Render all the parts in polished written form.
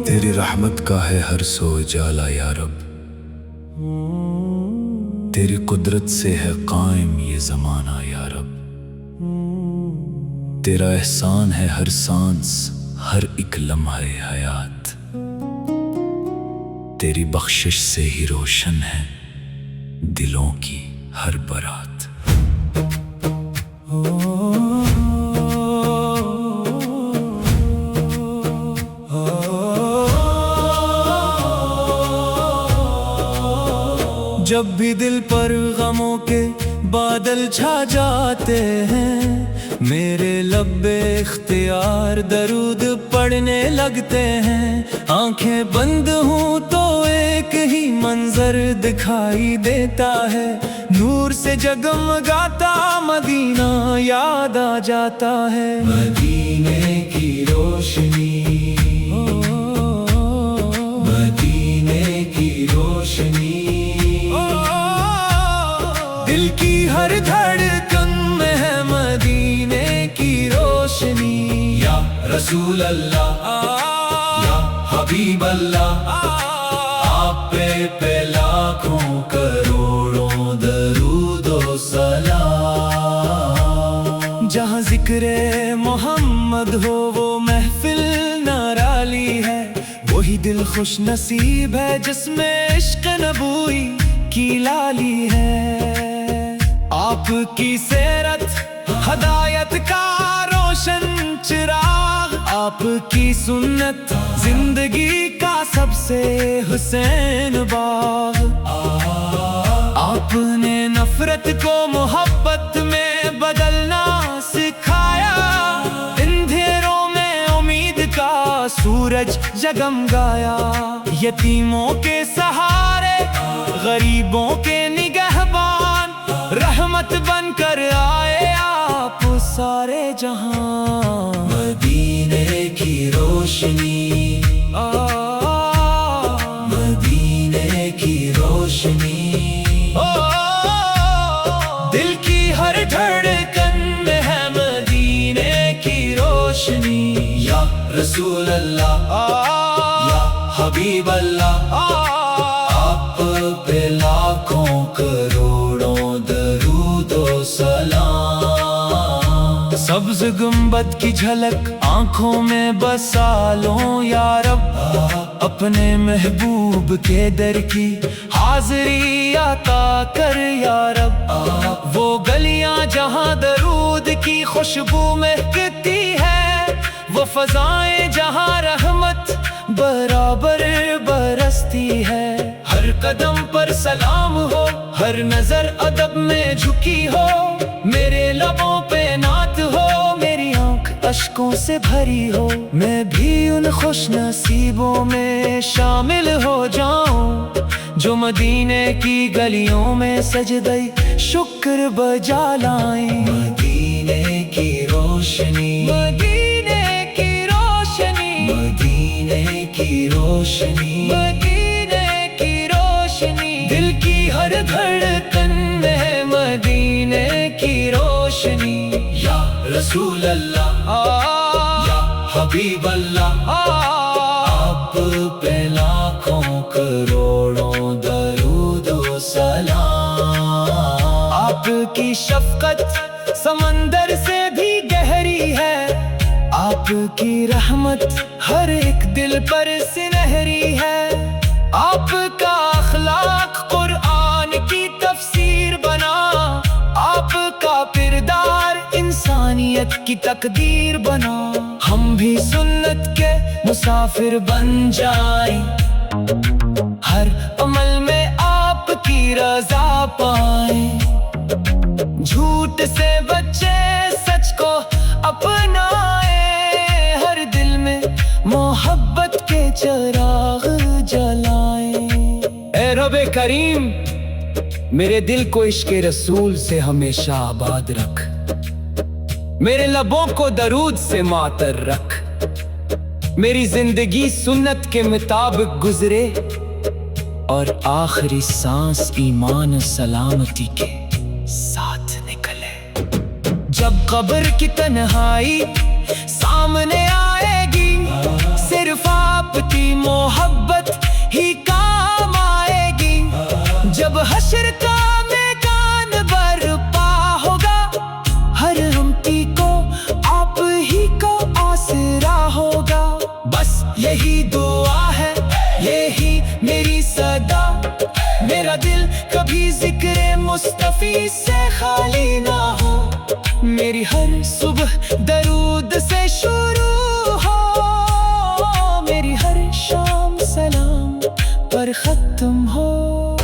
تیری رحمت کا ہے ہر سو اجالا یا رب، تیری قدرت سے ہے قائم یہ زمانہ یا رب، تیرا احسان ہے ہر سانس ہر ایک لمحہ حیات، تیری بخشش سے ہی روشن ہے دلوں کی ہر برات۔ جب بھی دل پر غموں کے بادل چھا جاتے ہیں، میرے لب اختیار درود پڑھنے لگتے ہیں، آنکھیں بند ہوں تو ایک ہی منظر دکھائی دیتا ہے، نور سے جگمگاتا مدینہ یاد آ جاتا ہے، مدینے کی روشنی، مدینے کی روشنی، دل کی ہر دھڑکن میں ہے مدینے کی روشنی، یا رسول اللہ یا حبیب اللہ، آپ پہ لاکھوں کروڑوں درود و سلام، جہاں ذکر محمد ہو وہ محفل نرالی ہے، وہی دل خوش نصیب ہے جس میں عشق نبوی کی لالی ہے، آپ کی سیرت ہدایت کا روشن چراغ، آپ کی سنت زندگی کا سب سے حسین باغ، آپ نے نفرت کو محبت میں بدلنا سکھایا، اندھیروں میں امید کا سورج جگمگایا، یتیموں کے سہارے غریبوں کے نگہبان، رحمت بن کر آئے آپ سارے جہاں، مدینے کی روشنی، مدینے کی روشنی، دل کی ہر دھڑکن میں ہے مدینے کی روشنی، یا رسول اللہ یا حبیب اللہ، آپ پہ لاکھوں کروڑوں درود و سلام، سبز گنبد کی جھلک آنکھوں میں بسا لوں یا رب، اپنے محبوب کے در کی حاضری عطا کر یا رب، وہ گلیاں جہاں درود کی خوشبو مہکتی ہے، وہ فضائیں جہاں رحمت برابر برستی ہے، ہر قدم پر سلام ہو، ہر نظر ادب میں جھکی ہو، میرے لبوں پہ نعت ہو، میری آنکھ اشکوں سے بھری ہو، میں بھی ان خوش نصیبوں میں شامل ہو جاؤں جو مدینے کی گلیوں میں سجدہ شکر بجا لائیں، مدینے کی روشنی، مدینے کی روشنی، مدینے کی روشنی، مدینے کی روشنی، دل کی ہر دھڑکن میں ہے مدینے کی روشنی، یا رسول اللہ یا حبیب اللہ، آپ پہ لاکھوں کروڑوں درود و سلام، آپ کی شفقت سمندر سے بھی گہری ہے، آپ کی رحمت ہر ایک دل پر سنہری ہے، آپ کا اخلاق قرآن کی تفسیر بنا، آپ کا کردار انسانیت کی تقدیر بنا، ہم بھی سنت کے مسافر بن جائیں، ہر عمل میں آپ کی رضا پائیں، جھوٹ سے بچے سچ کو اپنائیں، ہر دل میں محبت کے چراغ جلائیں، اے رب کریم میرے دل کو عشق رسول سے ہمیشہ آباد رکھ، میرے لبوں کو درود سے معطر رکھ، میری زندگی سنت کے مطابق گزرے اور آخری سانس ایمان و سلامتی کے ساتھ نکلے۔ جب قبر کی تنہائی سامنے آئے گی، صرف آپ کی محبت ہی کام آئے گی۔ جب حشر کا میدان برپا ہوگا، ہر ہمتی کو آپ ہی کو آسرا ہوگا۔ بس یہی دعا ہے، یہی میری صدا، میرا دل کبھی ذکر مصطفی سے خالی نہ ہو، میری ہر صبح درود سے شروع ہو، میری ہر شام سلام پر ختم ہو۔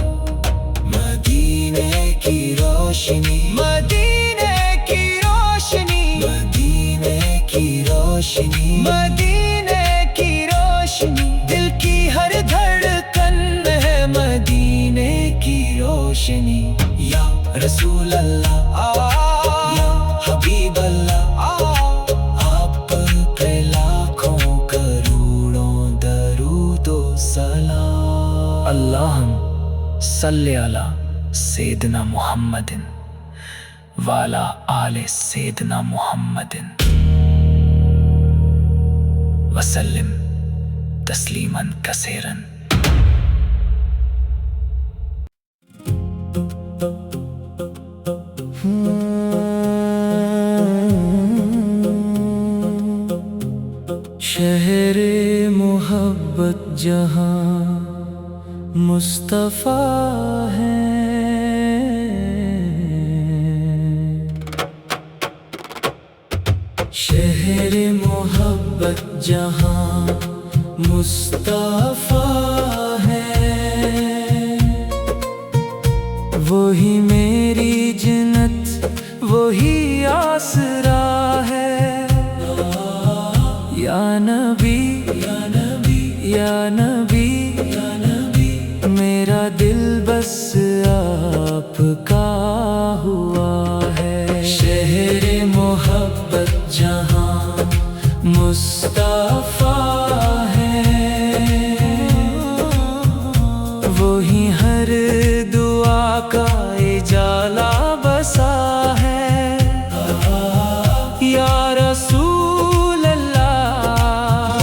مدینے کی روشنی، مدینے کی روشنی، مدینے کی روشنی، مدینے کی روشنی، دل کی ہر دھڑکن ہے مدینے کی روشنی۔ یا رسول اللہ، یا حبیب اللہ، آپ پہ لاکھوں کروڑوں درود و سلام۔ اللہم صلی علی سیدنا محمد وعلی آل سیدنا محمد وسلم تسلیما کثیرا۔ شہر محبت جہاں مصطفیٰ ہے، شہر محبت جہاں مصطفیٰ ہے، وہی میری جنت وہی آسرا ہے۔ یا نبی یا نبی یا نبی یا نبی، میرا دل بس آپ کا ہوا ہے۔ شہر محبت جہاں مصطفیٰ ہے، وہی ہر دعا کا اجالا بسا ہے۔ یا رسول اللہ،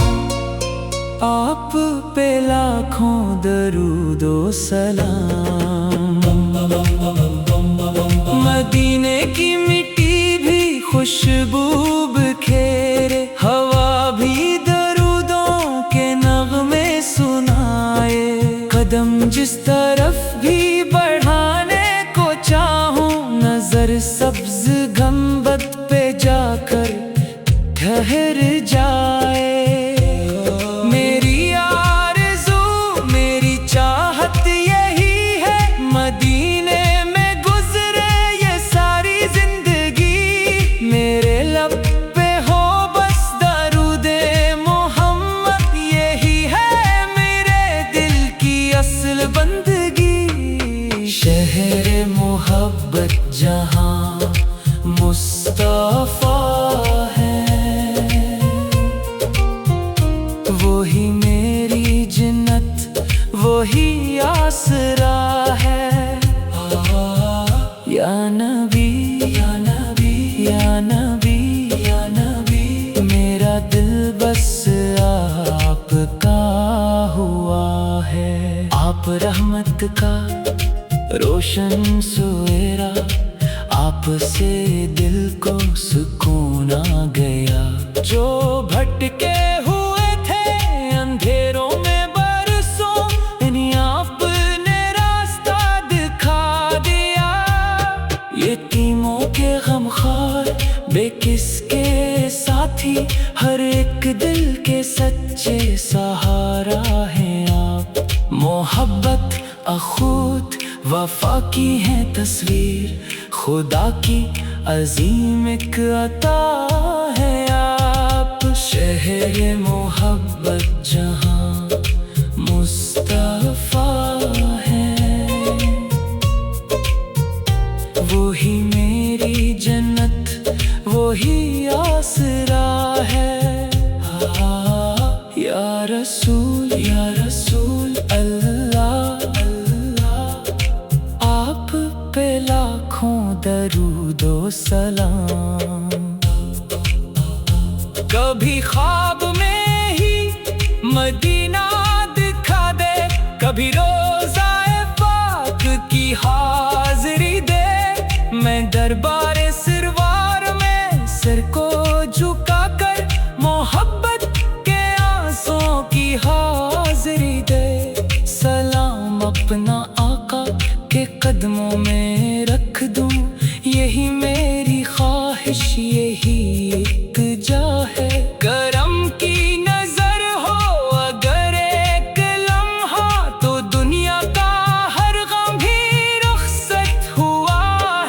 آپ پہ لاکھوں درود و سلام۔ مدینے کی مٹی بھی خوشبو بکھیرے، ہوا بھی درودوں کے نغمے سنائے، قدم جس طرف بھی بڑھانے کو چاہوں، نظر سبز گنبد پہ جا کر ٹھہر جائے۔ میری آرزو میری چاہت یہی ہے، مدینے میں گزرے یہ ساری زندگی، میرے لب پہ ہو بس درود محمد، یہی ہے میرے دل کی اصل بندگی۔ شہر محبت جہاں مصطفیٰ ہے، وہی میری جنت وہی آسرا ہے۔ یا نبی یا نبی یا نبی یا نبی، میرا دل بس آپ کا ہوا ہے۔ آپ رحمت کا روشن سویرا، آپ سے دل کو سکون آ گیا۔ جو بھٹکے ہوئے تھے اندھیروں میں برسوں، انہیں آپ نے راستہ دکھا دیا۔ یتیموں کے غمخوار بے کس کے ساتھی، ہر ایک دل کے سچے سہارا ہیں آپ۔ محبت اخوت وفا کی ہے تصویر، خدا کی عظیم ایک عطا ہے آپ۔ شہر محبت جہاں مصطفیٰ ہے، وہی میری جنت وہی آسرا ہے۔ یا رسول اللہ، آپ پہ لاکھوں درود و سلام. کبھی خواب میں ہی مدینہ دکھا دے، کبھی روضہ پاک کی حاضری دے. میں دربار سروار میں سر کو جھکا کر محبت کے آنسوں کی حاضری دے. سلام اپنا آقا کے قدموں میں رکھ دوں، یہی میری خواہش، یہی التجا ہے. کرم کی نظر ہو اگر ایک لمحہ، تو دنیا کا ہر غم ہی رخصت ہوا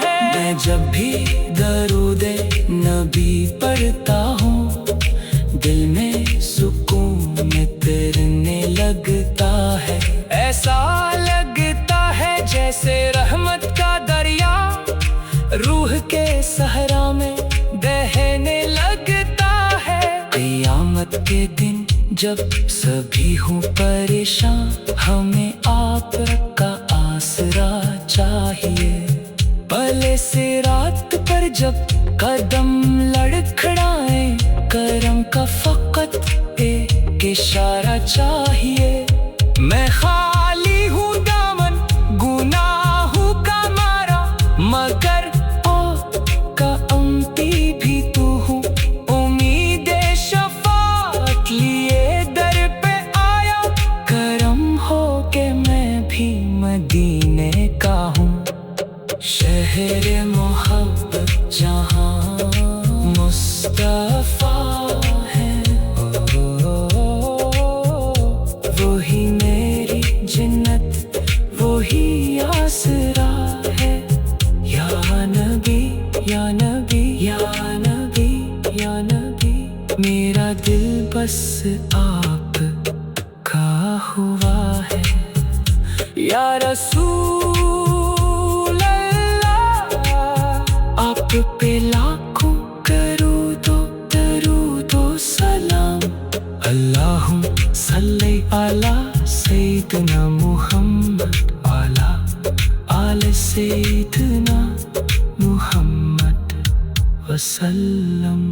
ہے. میں جب بھی درود نبی پڑھتا ہوں، دل میں سکون تیرنے لگتا ہے. ایسا لگتا ہے جیسے رحمت کا دریا روح کے صحرا میں بہنے لگتا ہے. قیامت کے دن جب سبھی ہوں پریشان، ہمیں آپ کا آسرا چاہیے. پلے صراط پر جب قدم لڑکھڑائیں، کرم کا فقط ایک اشارہ چاہیے. میں خالی ہوں دامن گناہوں کا مارا، مگر کا امتی بھی تو ہوں. امید شفاعت لیے در پہ آیا، کرم ہو کہ میں بھی مدینے کا ہوں. شہر محبت جہاں مصطفیٰ ہے، وہی میری جنت، وہی آسرا ہے. یا نبی یا نبی یا نبی یا نبی، میرا دل بس آپ کا ہوا ہے. یا رسول آپ پہ لاکھوں درود و سلام. اللہم صلی علی سیدنا محمد وعلی آل سیدنا محمد وسلم.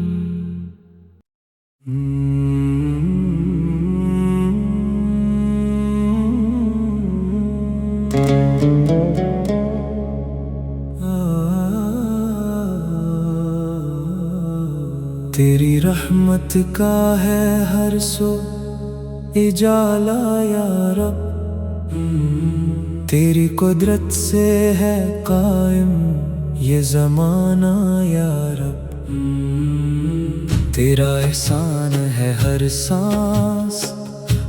تیری رحمت کا ہے ہر سو اجالا یا رب، تیری قدرت سے ہے قائم یہ زمانہ یا رب. تیرا احسان ہے ہر سانس،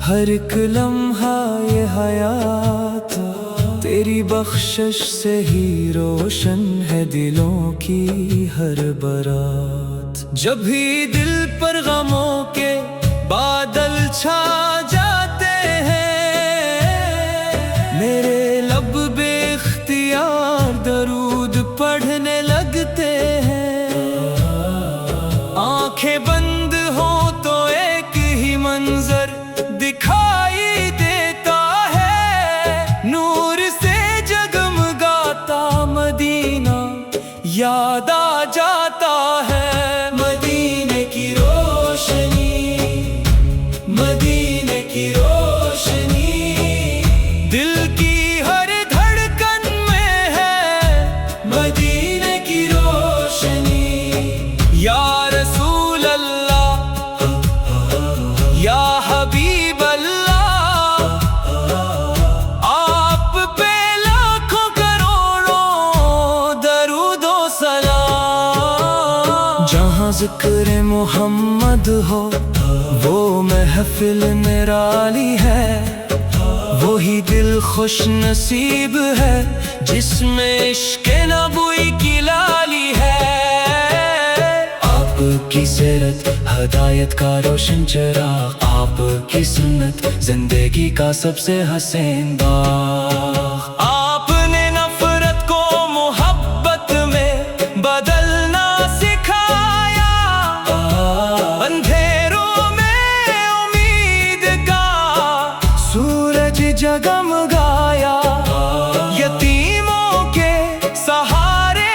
ہر ایک لمحہ یہ حیات. تیری بخشش سے ہی روشن ہے دلوں کی ہر برات. جب بھی دل پر غموں کے بادل چھا جاتے ہیں، میرے لب بے اختیار درود پڑھنے لگتے ہیں. آنکھیں بند ہوں تو ایک ہی منظر دکھائی دیتا ہے، نور سے جگمگاتا مدینہ یاد آ جاتا ہے. مدینے کی روشنی، مدینے کی روشنی، دل کی ہر دھڑکن میں ہے. مدینے کی روشنی، یا رسول اللہ یا حبیب اللہ، آپ پہ لاکھوں کروڑوں درود و سلام. جہاں ذکر محمد ہو وہ محفل نرالی ہے، وہی دل خوش نصیب ہے جس میں عشق نبوی کی لالی ہے. آپ کی سیرت ہدایت کا روشن چراغ، آپ کی سنت زندگی کا سب سے حسین باغ. آپ نے نفرت کو محبت میں بدلنا سکھایا، اندھیروں میں امید کا سورج جگمگایا. یتیموں کے سہارے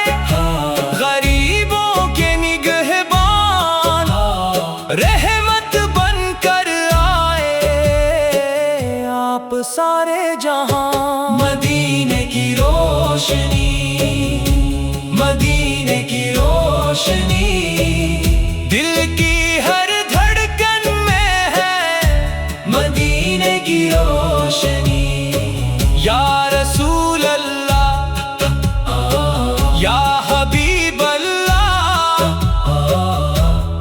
یا حبیب اللہ،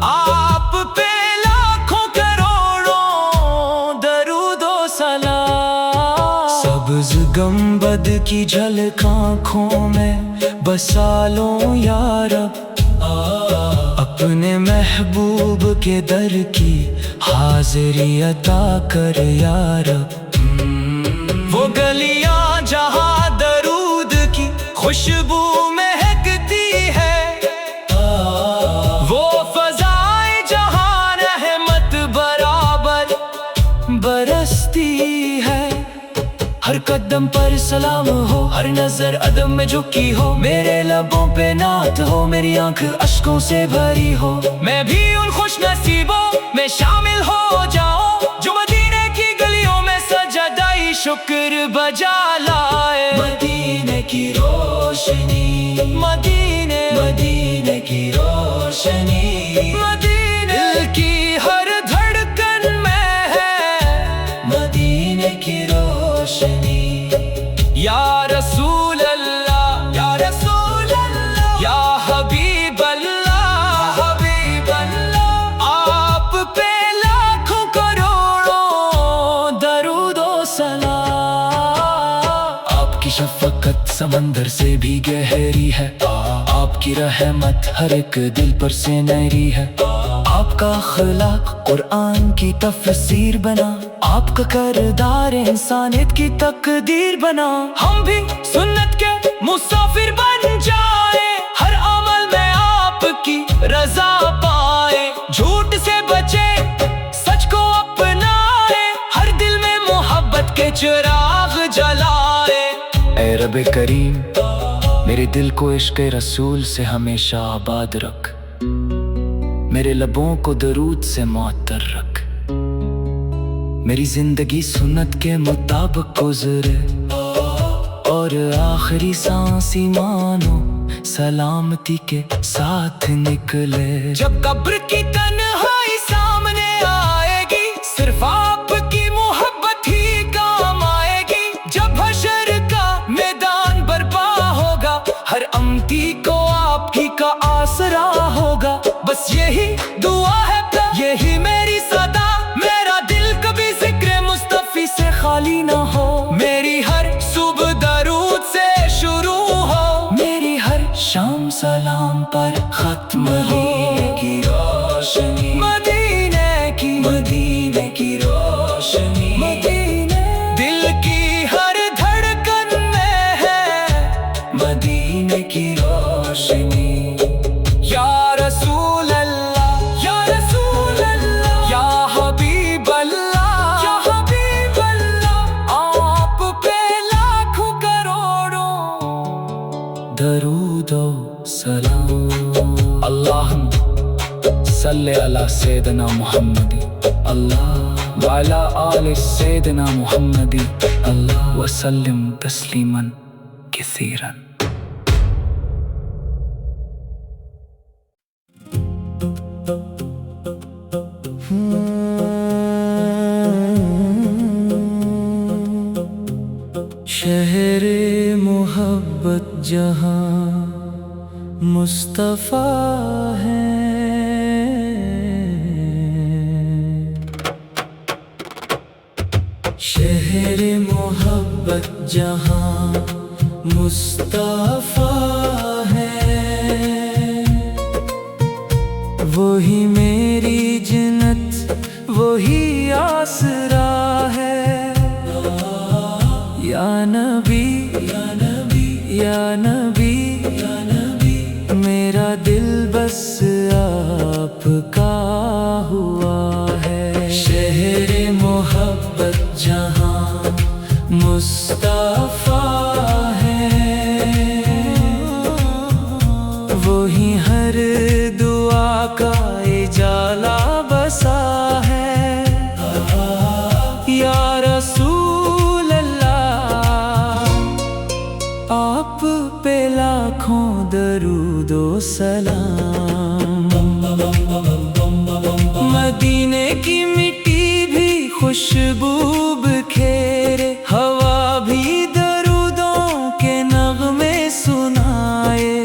آپ پہ لاکھوں کروڑوں درود و سلام۔ سبز گنبد کی جھلک آنکھوں میں بسا لوں یا رب، اپنے محبوب کے در کی حاضری عطا کر یا رب۔ وہ گلیاں جہاں درود کی خوشبو مہکتی ہے، وہ فضائیں جہاں رحمت برابر برستی ہے۔ ہر قدم پر سلام ہو، ہر نظر ادب میں جھکی ہو، میرے لبوں پہ نعت ہو، میری آنکھ اشکوں سے بھری ہو۔ میں بھی ان خوش نصیبوں میں شامل ہو جاؤں جو مدینے کی گلیوں میں سجدہ شکر بجا لائے۔ مدینے کی روشنی، مدینے کی روشنی، دل کی ہر دھڑکن میں ہے مدینے کی روشنی۔ یا رسول اللہ، یا رسول اللہ، یا حبیب اللہ، حبیب اللہ، آپ پہ لاکھوں کروڑوں درود و سلام۔ آپ کی شفقت سمندر سے بھی گہری ہے، آپ کی رحمت ہر ایک دل پر سے نہری ہے۔ آپ کا اخلاق قرآن کی تفسیر بنا، آپ کا کردار انسانیت کی تقدیر بنا۔ ہم بھی سنت کے مسافر بن جائیں، ہر عمل میں آپ کی رضا پائیں، جھوٹ سے بچے سچ کو اپنائیں، ہر دل میں محبت کے چراغ جلائیں۔ اے رب کریم، میرے دل کو عشق رسول سے ہمیشہ آباد رکھ، میرے لبوں کو درود سے معطر رکھ، میری زندگی سنت کے مطابق گزرے، اور آخری سانس ایمان و سلامتی کے ساتھ نکلے۔ جب قبر کی تنہائی سامنے آئے گی، صرف آپ کی محبت ہی کام آئے گی۔ جب حشر کا میدان برپا ہوگا، ہر امتی کو آپ ہی کا آسرا ہوگا۔ بس یہی دعا ہے، یہی میری صدا، میرا دل کبھی ذکر مصطفی سے خالی نہ ہو۔ میری ہر صبح درود سے شروع ہو، میری ہر شام سلام پر ختم ہو۔ مدینے کی روشنی، مدینے کی روشنی، دل کی ہر دھڑکن میں ہے مدینے کی روشنی۔ یا رسول اللہ، یا رسول اللہ، یا حبیب اللہ، یا حبیب اللہ، آپ پہ لاکھوں کروڑوں درود و سلام۔ اللہم صلی علی سیدنا محمد، اللہ وعلی آل سیدنا محمد، اللہ وسلم تسلیما کثیرا۔ شہر محبت جہاں مصطفیٰ ہے، شہر محبت جہاں مصطفیٰ ہے، وہی میری جنت، وہی آسرا ہے۔ یا نبی، یا نبی، یا نبی، یا نبی، میرا دل بس آپ کا ہوا ہے۔ شہر محبت جہاں مصطفیٰ ہے، وہی ہر دعا کا اجالا بسا ہے۔ یا رسول اللہ، آپ پہ لاکھوں درود و سلام۔ مدینے کی مٹی بھی خوشبو بکھیرے، ہوا بھی درودوں کے نغمے سنائے۔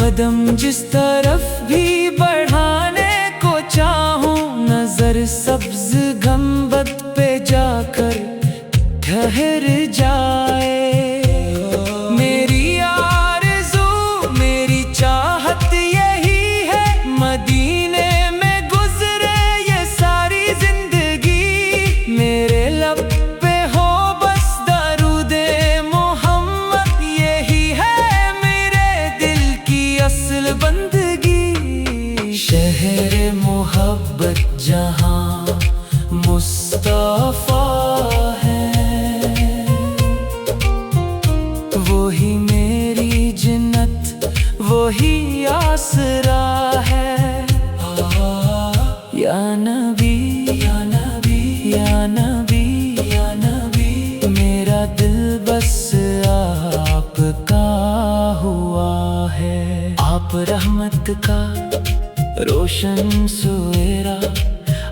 قدم جس طرف بھی بڑھانے کو چاہوں، نظر سبز گنبد پہ جا کر ٹھہر جائے۔ میری آرزو، میری چاہت یہی ہے، مدینے میں گزرے یہ ساری زندگی، میرے لب پہ ہو بس درود محمد، یہی ہے میرے دل کی اصل بندگی۔ شہر محبت جہاں مصطفیٰ وہی آسرا ہے۔ یا نبی یا نبی یا نبی یا نبی، میرا دل بس آپ کا ہوا ہے۔ آپ رحمت کا روشن سویرا،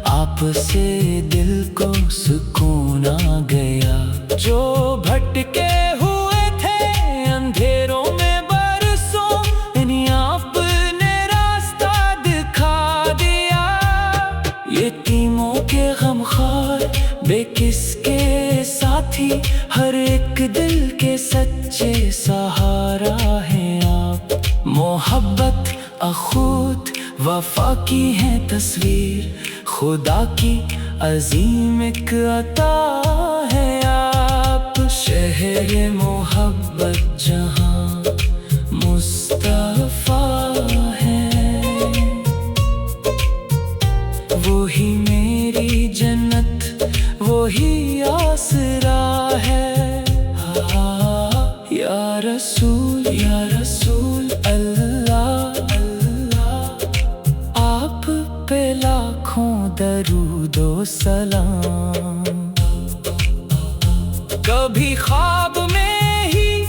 آپ سے دل کو سکون آ گیا۔ جو بھٹکے ہوئے تھے اندھیروں میں یتیموں کے غمخوار بے کس کے ساتھی، ہر ایک دل کے سچے سہارا ہیں آپ۔ محبت اخوت وفا کی ہے تصویر، خدا کی عظیم ایک عطا ہے آپ۔ شہر محبت جہاں مصطفیٰ ہے، وہی میری جنت وہی آسرا ہے۔ یا رسول اللہ اللہ، آپ پہ لاکھوں درود و سلام۔ کبھی خواب میں ہی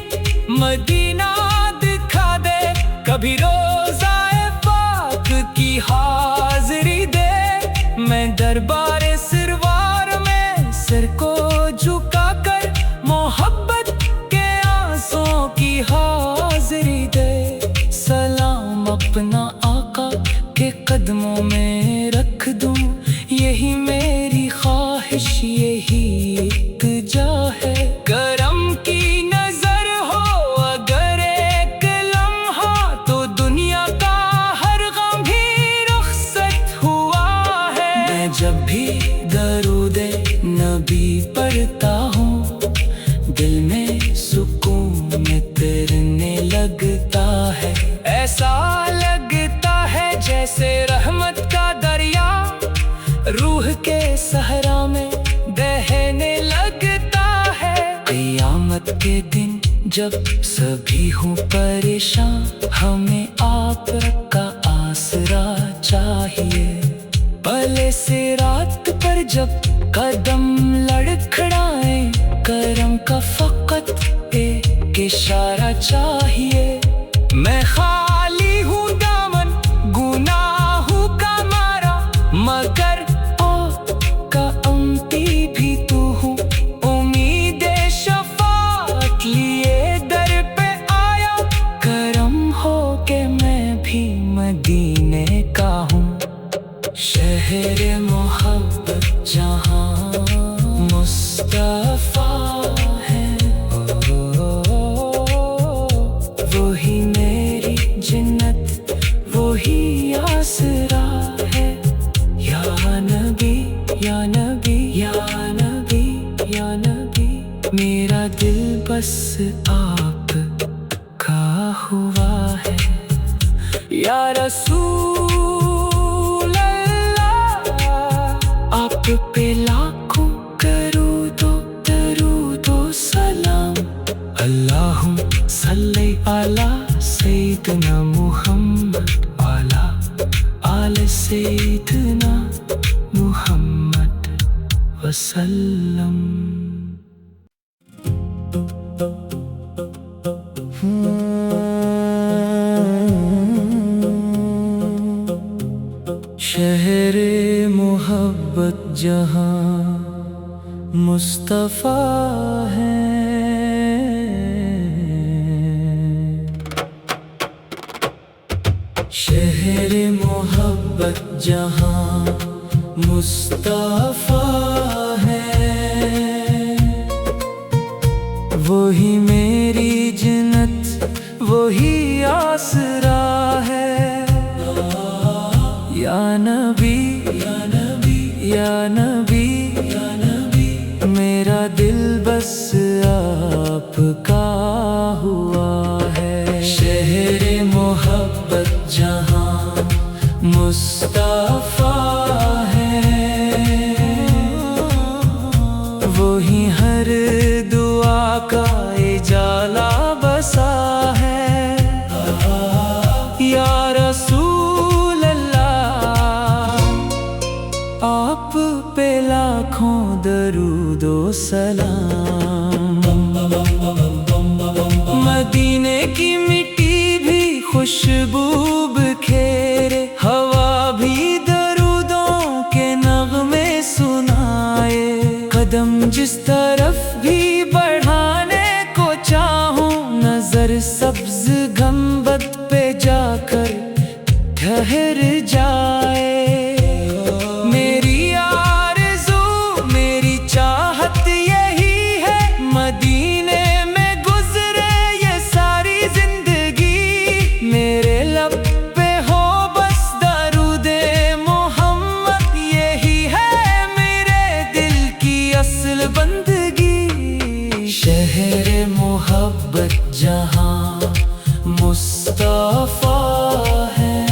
مدینہ دکھا دے، کبھی روضہ پاک کی حاضری دے، میں دربار سروار میں سر کو جھکا کر محبت کے آنسوں کی حاضری دے۔ سلام اپنا آقا کے قدموں میں رکھ دوں، یہی میری خواہش یہی التجا ہے۔ کرم کی نظر ہو اگر ایک لمحہ، تو دنیا کا ہر غم بھی رخصت ہوا ہے۔ میں جب بھی درود نبی پڑھتا ہوں، دل میں سکون ترنے لگتا ہے۔ ایسا لگتا ہے جیسے رحمت کا دریا روح کے صحرا میں بہنے لگتا ہے۔ قیامت کے دن جب سبھی ہوں پریشان، ہمیں آپ کا آسرا چاہیے۔ پلے صراط پر جب قدم لڑکھڑائیں، کرم کا فقط ایک اشارہ چاہیے۔ میں خالی ہوں دامن گناہوں کا مارا، مگر کا امتی بھی تو ہوں، امید شفاعت لیے در پہ آیا، کرم ہو کہ میں بھی مدینے کا ہوں۔ شہر محبت جہاں مصطفیٰ ہے، وہی میری جنت وہی آسرا ہے۔ یا نبی یا نبی یا نبی یا نبی، میرا دل بس آپ کا ہوا ہے۔ یا رسول اللہ، آپ پہ لاکھوں درود و سلام۔ اللہم صلی علی سیدنا محمد وعلی آل سیدنا محمد وسلم۔ شہر محبت جہاں مصطفیٰ ہے، شہر محبت جہاں مصطفیٰ ہے، وہی میری جنت، وہی آسرا ہے۔ یا نبی یا نبی یا نبی یا نبی، میرا دل بس آپ کا ہوا ہے۔ شہر محبت جہاں مصطفیٰ ہے، وہی ہر دعا کا اجالا بسا ہے۔ یا رسول اللہ، آپ پہ لاکھوں درود و سلام۔ مدینے کی مٹی بھی خوشبو بکھیرے، ہوا بھی درودوں کے نغمے سنائے۔ قدم جس طرف بھی بڑھانے کو چاہوں، نظر سبز گنبد پہ جا کر ٹھہر جائے۔ میری آرزو، میری چاہت یہی ہے، مدینے میں گزرے یہ ساری زندگی۔ میرے لب پہ ہو بس درود محمد، یہی ہے میرے دل کی اصل بندگی۔ شہر محبت جہاں مصطفیٰ ہے،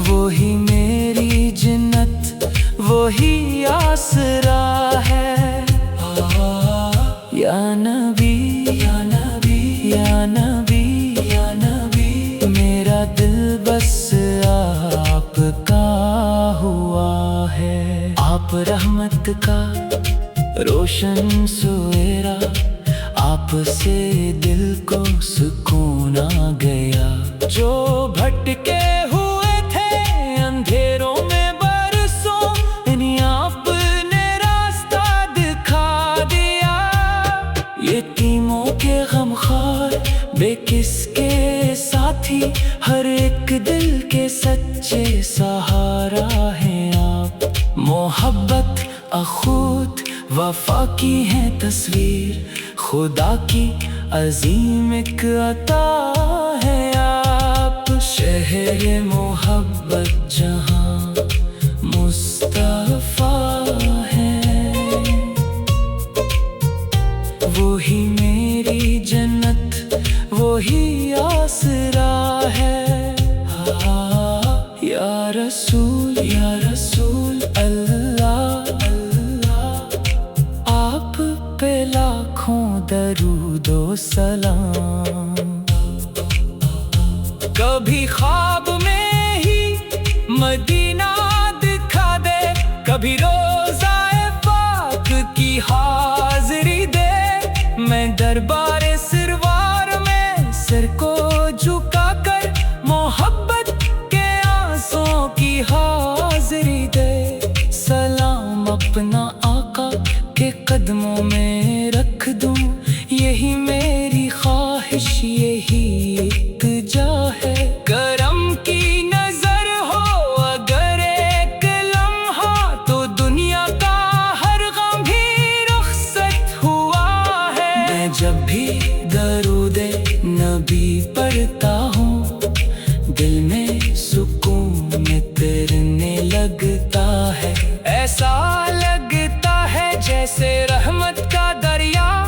وہی میری جنت، وہی آسرا ہے۔ یا نبی یا نبی یا نبی یا نبی، میرا دل بس آپ کا ہوا ہے۔ آپ رحمت کا روشن سویرا، آپ سے دل کو سکون آ گیا۔ جو بھٹکے ہوئے تھے اندھیروں میں برسوں، انہیں آپ نے راستہ دکھا دیا۔ یتیموں کے غمخوار، بے کس کے ساتھی، ہر ایک دل کے سچے سہارا ہیں آپ۔ محبت، اخوت، وفا کی ہے تصویر، خدا کی عظیم ایک عطا ہے آپ۔ شہر محبت جہاں مصطفیٰ ہے، وہی میری جنت، وہی آسرا ہے۔ یا رسول یا رسول اللہ، آپ پہ لاکھوں درود و سلام۔ کبھی خواب میں ہی مدینہ دکھا دے، کبھی روضہ پاک کی حاضری دے۔ میں دربار سروار میں سر کو جھکا کر محبت کے آنسوں کی حاضری دے۔ سلام اپنا آقا کے قدموں میں رکھ دوں، یہی میری خواہش، یہی التجا ہے۔ کرم کی نظر ہو اگر ایک لمحہ، تو دنیا کا ہر غم بھی رخصت ہوا ہے۔ میں جب بھی درود نبی پڑھتا ہوں، دل میں سکون تیرنے لگتا ہے۔ ایسا لگتا ہے جیسے رحمت کا دریا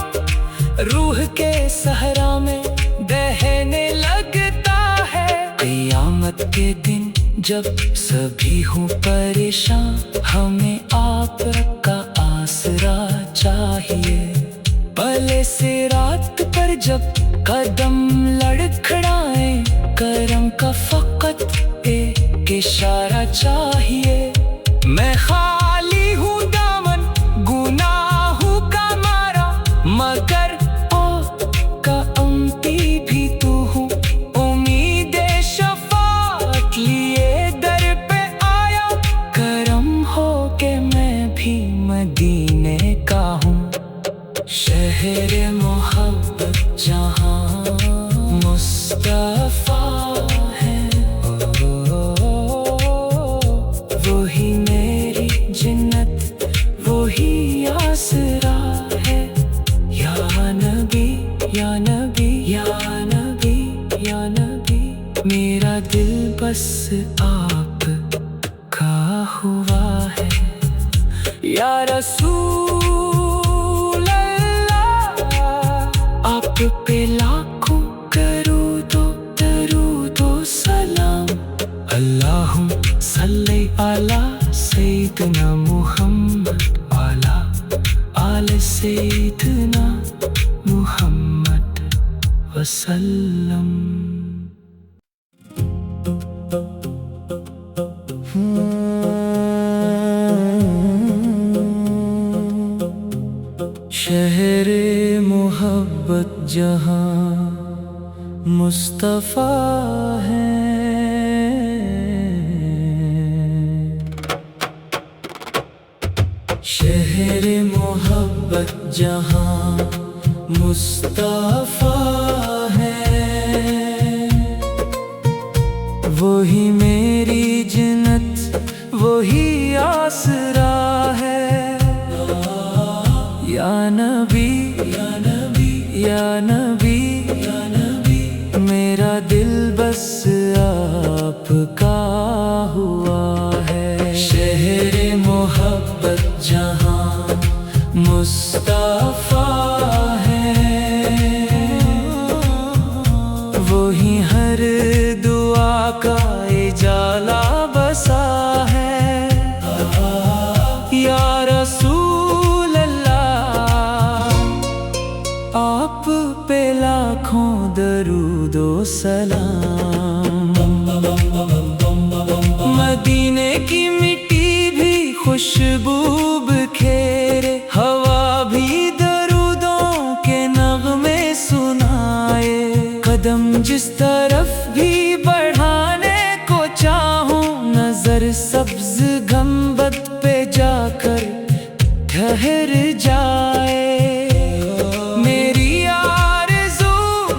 روح کے صحرا میں بہنے لگتا ہے۔ قیامت کے دن جب سبھی ہوں پریشان، ہمیں آپ کا آسرا چاہیے۔ پلے صراط پر جب قدم لڑکھڑائیں، کرم کا فقط ایک اشارہ چاہیے۔ میں خالی ہوں دامن گناہوں کا مارا، مگر کا امتی بھی تو ہوں۔ امید شفاعت لیے در پہ آیا، کرم ہو کہ میں بھی مدینے کا ہوں۔ شہر محبت جہاں مصطفیٰ میرا دل بس آپ کا ہوا ہے یا رسول اللہ، آپ پہ لاکھوں درود و سلام۔ اللہم صلی علی سیدنا محمد وعلی آل سیدنا محمد وسلم۔ شہر محبت جہاں مصطفیٰ ہیں، شہر محبت جہاں مصطفیٰ ہیں، وہی میری جنت وہی آسرا ہے، یا نبی یا نبی یا نبی یا نبی، میرا دل بس آپ کا ہوا ہے۔ شہر محبت جہاں مصطفیٰ ہے، وہی ہر دعا کا اجالا بسا ہے، یا رسول اللہ، آپ پہ لاکھوں درود و سلام۔ مدینے کی مٹی بھی خوشبو بکھیرے، ہوا بھی درودوں کے نغمے سنائے، قدم جس طرف بھی بڑھانے کو چاہوں، نظر سبز گنبد پہ جا کر ٹھہر جائے۔ میری آرزو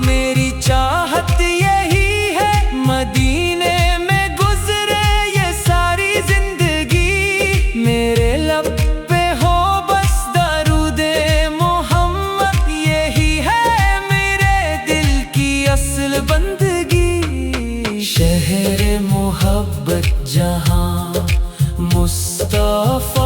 میری چاہت یہی ہے، مدینے میں گزرے یہ ساری زندگی، میرے لب پہ ہو بس درود محمد، یہی ہے میرے دل کی اصل بندگی۔ شہر محبت جہاں مصطفیٰ